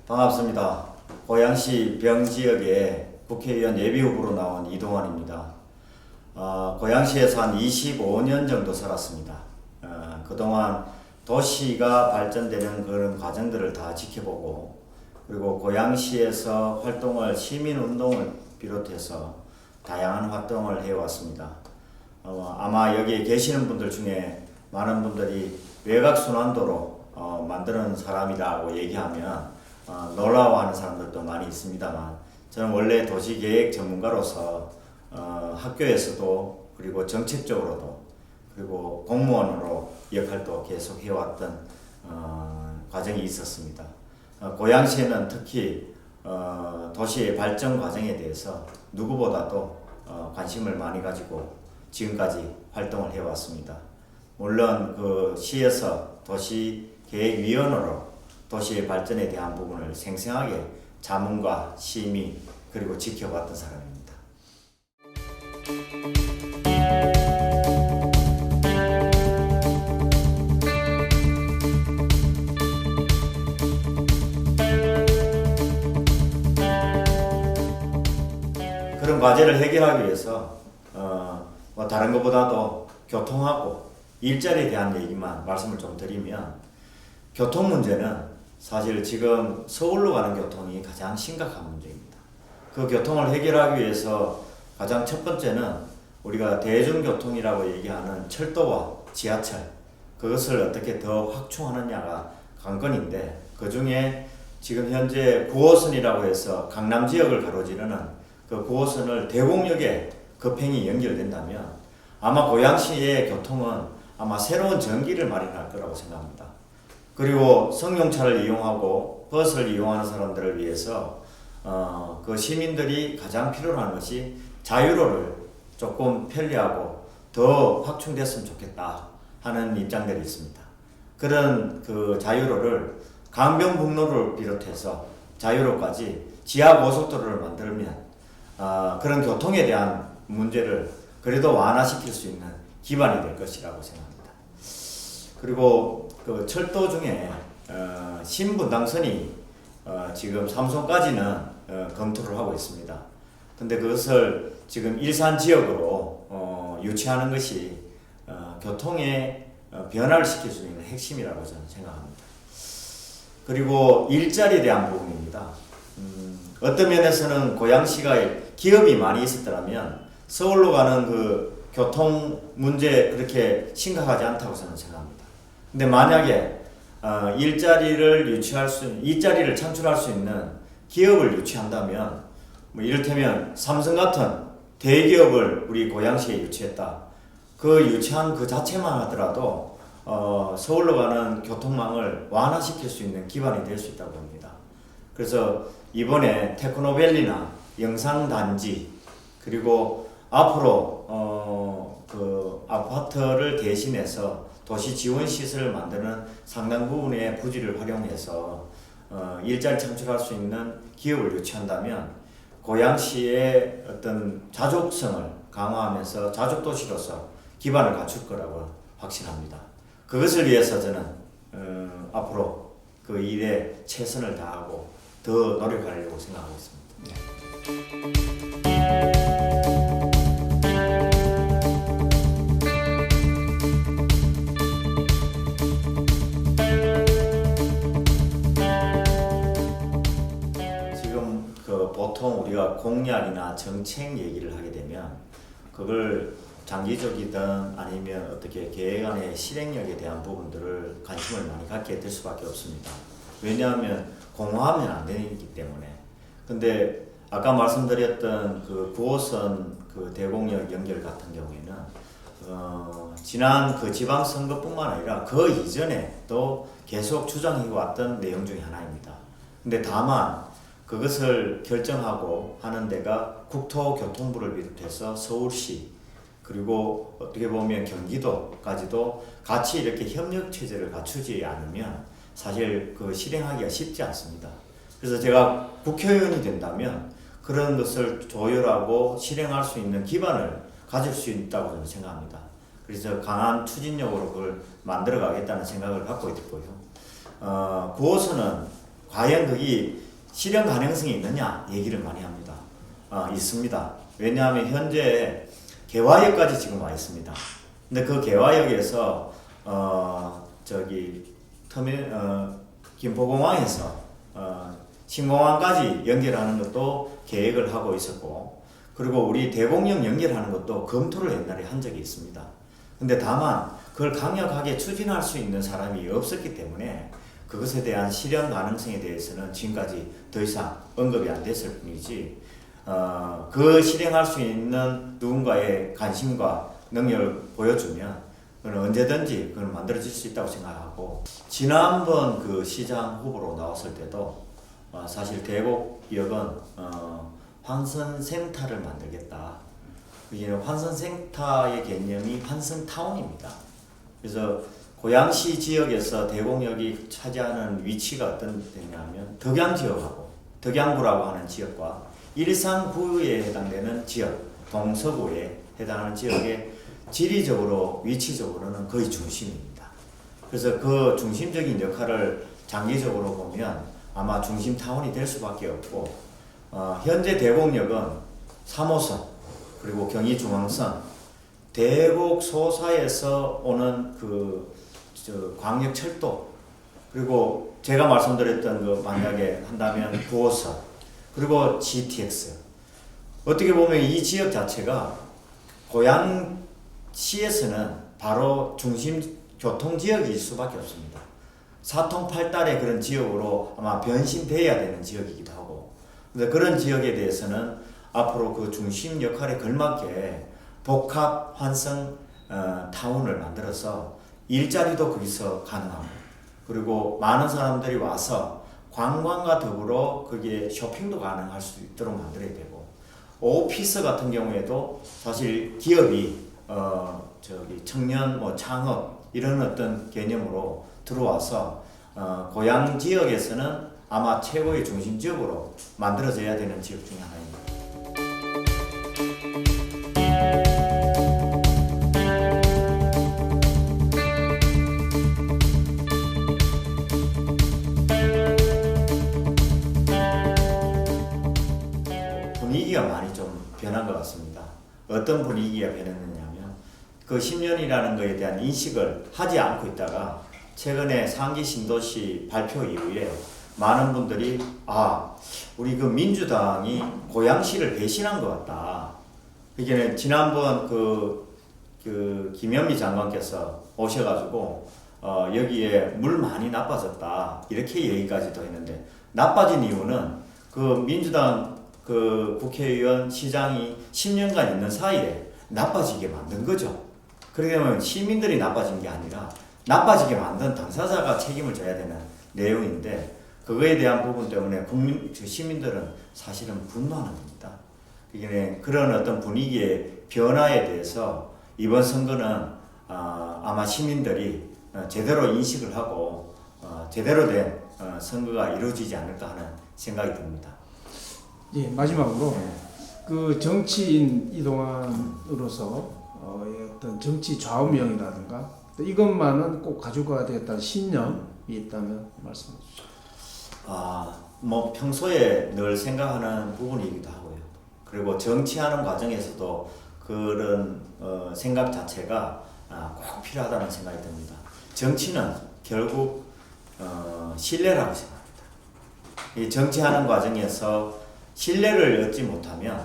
반갑습니다. 고양시 병지역에 국회의원 예비후보로 나온 이동환입니다. 고양시에서 한 25년 정도 살았습니다. 그동안 도시가 발전되는 그런 과정들을 다 지켜보고, 그리고 고양시에서 활동을, 시민운동을 비롯해서 다양한 활동을 해왔습니다. 아마 여기에 계시는 분들 중에 많은 분들이 외곽순환도로 만드는 사람이라고 얘기하면 놀라워하는 사람들도 많이 있습니다만, 저는 원래 도시계획 전문가로서 학교에서도, 그리고 정책적으로도, 그리고 공무원으로 역할도 계속 해왔던 과정이 있었습니다. 고양시에는 특히 도시의 발전 과정에 대해서 누구보다도 관심을 많이 가지고 지금까지 활동을 해왔습니다. 물론 그 시에서 도시계획위원으로 도시의 발전에 대한 부분을 생생하게 자문과 심의, 그리고 지켜봤던 사람입니다. 그런 과제를 해결하기 위해서 다른 것보다도 교통하고 일자리에 대한 얘기만 말씀을 좀 드리면, 교통 문제는 사실 지금 서울로 가는 교통이 가장 심각한 문제입니다. 그 교통을 해결하기 위해서 가장 첫 번째는 우리가 대중교통이라고 얘기하는 철도와 지하철, 그것을 어떻게 더 확충하느냐가 관건인데, 그 중에 지금 현재 9호선이라고 해서 강남 지역을 가로지르는 그 9호선을 대곡역에 급행이 연결된다면 아마 고양시의 교통은 아마 새로운 전기를 마련할 거라고 생각합니다. 그리고 승용차를 이용하고 버스를 이용하는 사람들을 위해서 그 시민들이 가장 필요로 하는 것이 자유로를 조금 편리하고 더 확충됐으면 좋겠다 하는 입장들이 있습니다. 그런 그 자유로를 강변북로를 비롯해서 자유로까지 지하고속도로를 만들면 그런 교통에 대한 문제를 그래도 완화시킬 수 있는 기반이 될 것이라고 생각합니다. 그리고 그 철도 중에 신분당선이 지금 삼성까지는 검토를 하고 있습니다. 근데 그것을 지금 일산 지역으로 유치하는 것이 교통의 변화를 시킬 수 있는 핵심이라고 저는 생각합니다. 그리고 일자리에 대한 부분입니다. 어떤 면에서는 고양시가 기업이 많이 있었더라면 서울로 가는 그 교통 문제 그렇게 심각하지 않다고 저는 생각합니다. 근데 만약에 일자리를 창출할 수 있는 기업을 유치한다면, 뭐 이를테면 삼성 같은 대기업을 우리 고양시에 유치했다. 그 유치한 그 자체만 하더라도 서울로 가는 교통망을 완화시킬 수 있는 기반이 될 수 있다고 봅니다. 그래서 이번에 테크노밸리나 영상단지, 그리고 앞으로 그 아파트를 대신해서 도시 지원 시설을 만드는 상당 부분의 부지를 활용해서 일자리 창출할 수 있는 기업을 유치한다면 고양시의 어떤 자족성을 강화하면서 자족도시로서 기반을 갖출 거라고 확신합니다. 그것을 위해서 저는 앞으로 그 일에 최선을 다하고 더 노력하려고 생각하고 있습니다. 지금 보통 우리가 공약이나 정책 얘기를 하게 되면 그걸 장기적이든 아니면 어떻게 계획안의 실행력에 대한 부분들을 관심을 많이 갖게 될 수밖에 없습니다. 왜냐하면 공허하면 안 되기 때문에. 근데 아까 말씀드렸던 그 9호선 그 대곡역 연결 같은 경우에는 지난 그 지방선거뿐만 아니라 그 이전에 또 계속 주장해왔던 내용 중에 하나입니다. 근데 다만 그것을 결정하고 하는 데가 국토교통부를 비롯해서 서울시 그리고 어떻게 보면 경기도까지도 같이 이렇게 협력 체제를 갖추지 않으면 사실 그 실행하기가 쉽지 않습니다. 그래서 제가 국회의원이 된다면 그런 것을 조율하고 실행할 수 있는 기반을 가질 수 있다고 저는 생각합니다. 그래서 강한 추진력으로 그걸 만들어 가겠다는 생각을 갖고 있고요. 9호선은 과연 거기 실현 가능성이 있느냐 얘기를 많이 합니다. 있습니다. 왜냐하면 현재 개화역까지 지금 와 있습니다. 근데 그 개화역에서 김포공항에서 신공항까지 연결하는 것도 계획을 하고 있었고, 그리고 우리 대곡역 연결하는 것도 검토를 옛날에 한 적이 있습니다. 근데 다만 그걸 강력하게 추진할 수 있는 사람이 없었기 때문에 그것에 대한 실현 가능성에 대해서는 지금까지 더 이상 언급이 안 됐을 뿐이지, 그 실행할 수 있는 누군가의 관심과 능력을 보여주면 그건 언제든지 그걸 만들어질 수 있다고 생각하고, 지난번 그 시장 후보로 나왔을 때도 사실 대곡역은 환승센터를 만들겠다. 이게 환승센터의 개념이 환승타운입니다. 그래서 고양시 지역에서 대곡역이 차지하는 위치가 어떤 데냐면 덕양 지역하고 덕양구라고 하는 지역과 일산구에 해당되는 지역, 동서구에 해당하는 지역의 지리적으로 위치적으로는 거의 중심입니다. 그래서 그 중심적인 역할을 장기적으로 보면 아마 중심타운이 될 수밖에 없고, 현재 대곡역은 3호선 그리고 경의중앙선, 대곡 소사에서 오는 광역철도, 그리고 제가 말씀드렸던 그 만약에 한다면 9호선, 그리고 GTX. 어떻게 보면 이 지역 자체가 고양시에서는 바로 중심 교통지역일 수밖에 없습니다. 사통팔달의 그런 지역으로 아마 변신돼야 되는 지역이기도 하고, 근데 그런 지역에 대해서는 앞으로 그 중심 역할에 걸맞게 복합 환승 타운을 만들어서 일자리도 거기서 가능하고, 그리고 많은 사람들이 와서 관광과 더불어 거기에 쇼핑도 가능할 수 있도록 만들어야 되고, 오피스 같은 경우에도 사실 기업이 청년 창업 이런 어떤 개념으로 들어와서 고향 지역에서는 아마 최고의 중심 지역으로 만들어져야 되는 지역 중에 하나입니다. 분위기가 많이 좀 변한 것 같습니다. 어떤 분위기가 변했느냐면 그 10년이라는 것에 대한 인식을 하지 않고 있다가 최근에 상기 신도시 발표 이후에 많은 분들이 우리 그 민주당이 고양시를 배신한 것 같다. 이게 지난번 그 김현미 장관께서 오셔가지고 여기에 물 많이 나빠졌다 이렇게 얘기까지도 했는데, 나빠진 이유는 그 민주당 그 국회의원 시장이 10년간 있는 사이에 나빠지게 만든 거죠. 그렇게 되면 시민들이 나빠진 게 아니라 나빠지게 만든 당사자가 책임을 져야 되는 내용인데, 그거에 대한 부분 때문에 시민들은 사실은 분노하는 겁니다. 그런 어떤 분위기의 변화에 대해서 이번 선거는 아마 시민들이 제대로 인식을 하고 제대로 된 선거가 이루어지지 않을까 하는 생각이 듭니다. 예, 마지막으로 그 정치인 이동환으로서 어떤 정치 좌우명이라든가 이것만은 꼭 가지고 가야 되겠다는 신념이 있다면 말씀해 주시죠. 뭐 평소에 늘 생각하는 부분이기도 하고요. 그리고 정치하는 과정에서도 그런 생각 자체가 꼭 필요하다는 생각이 듭니다. 정치는 결국 신뢰라고 생각합니다. 이 정치하는 과정에서 신뢰를 얻지 못하면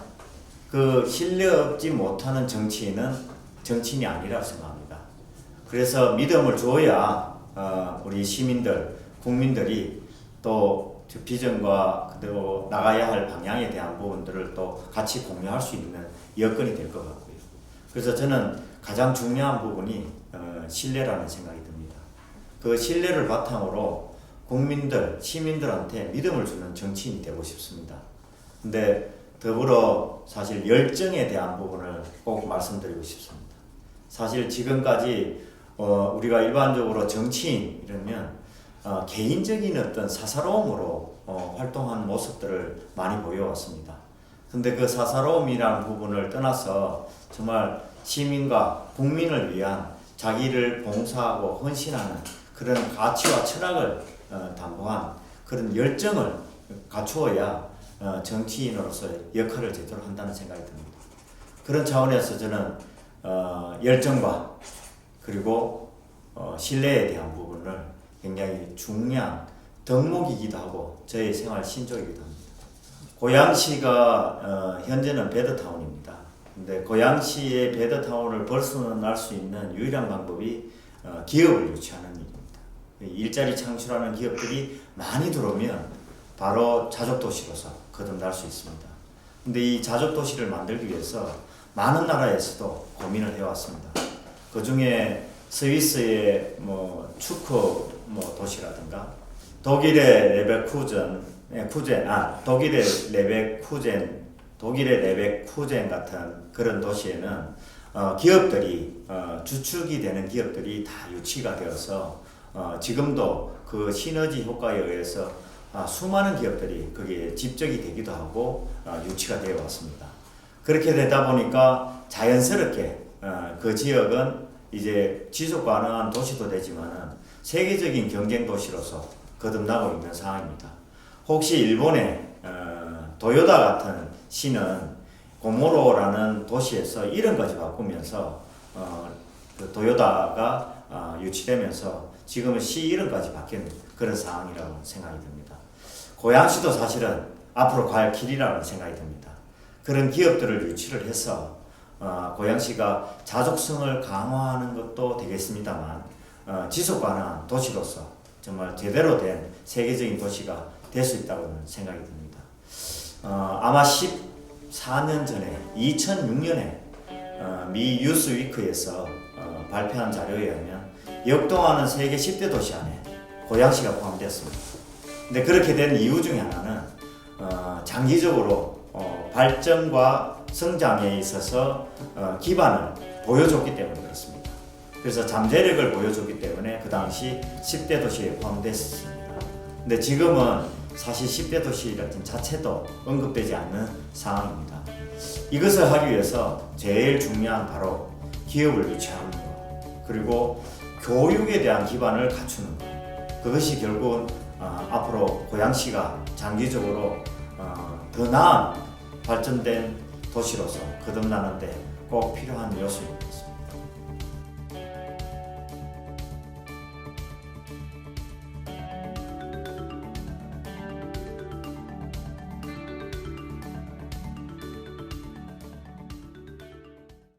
그 신뢰 얻지 못하는 정치인은 정치인이 아니라고 생각합니다. 그래서 믿음을 줘야 우리 시민들, 국민들이 또 비전과 그리고 나가야 할 방향에 대한 부분들을 또 같이 공유할 수 있는 여건이 될 것 같고요. 그래서 저는 가장 중요한 부분이 신뢰라는 생각이 듭니다. 그 신뢰를 바탕으로 국민들, 시민들한테 믿음을 주는 정치인이 되고 싶습니다. 근데 더불어 사실 열정에 대한 부분을 꼭 말씀드리고 싶습니다. 사실 지금까지 우리가 일반적으로 정치인 이러면 개인적인 어떤 사사로움으로 활동하는 모습들을 많이 보여왔습니다. 근데 그 사사로움이라는 부분을 떠나서 정말 시민과 국민을 위한 자기를 봉사하고 헌신하는 그런 가치와 철학을 담보한 그런 열정을 갖추어야 정치인으로서의 역할을 제대로 한다는 생각이 듭니다. 그런 차원에서 저는 열정과 그리고 신뢰에 대한 부분을 굉장히 중요한 덕목이기도 하고 저의 생활 신조이기도 합니다. 고양시가 현재는 베드타운입니다. 근데 고양시의 베드타운을 벗어날 수 있는 유일한 방법이 기업을 유치하는 일입니다. 일자리 창출하는 기업들이 많이 들어오면 바로 자족도시로서 거듭날 수 있습니다. 근데 이 자족도시를 만들기 위해서 많은 나라에서도 고민을 해왔습니다. 그 중에 스위스의 축구 도시라든가 독일의 레베쿠젠 같은 그런 도시에는 기업들이 주축이 되는 기업들이 다 유치가 되어서 지금도 그 시너지 효과에 의해서 수많은 기업들이 거기에 집적이 되기도 하고 유치가 되어 왔습니다. 그렇게 되다 보니까 자연스럽게 그 지역은 이제 지속 가능한 도시도 되지만은 세계적인 경쟁 도시로서 거듭나고 있는 상황입니다. 혹시 일본의 도요타 같은 시는 고모로라는 도시에서 이름까지 바꾸면서 그 도요타가 유치되면서 지금은 시 이름까지 바뀐 그런 상황이라고 생각이 듭니다. 고양시도 사실은 앞으로 갈 길이라고 생각이 듭니다. 그런 기업들을 유치를 해서 고양시가 자족성을 강화하는 것도 되겠습니다만 지속 가능한 도시로서 정말 제대로 된 세계적인 도시가 될 수 있다고 생각이 듭니다. 아마 14년 전에 2006년에 미 뉴스위크에서 발표한 자료에 의하면 역동하는 세계 10대 도시 안에 고양시가 포함되었습니다. 근데 그렇게 된 이유 중에 하나는 장기적으로 발전과 성장에 있어서 기반을 보여줬기 때문에 그렇습니다. 그래서 잠재력을 보여줬기 때문에 그 당시 10대 도시에 포함됐습니다. 근데 지금은 사실 10대 도시 같은 자체도 언급되지 않는 상황입니다. 이것을 하기 위해서 제일 중요한 바로 기업을 유치하는 것, 그리고 교육에 대한 기반을 갖추는 것. 그것이 결국은 앞으로 고양시가 장기적으로 더 나은 발전된 도시로서 거듭나는데 꼭 필요한 요소입니다.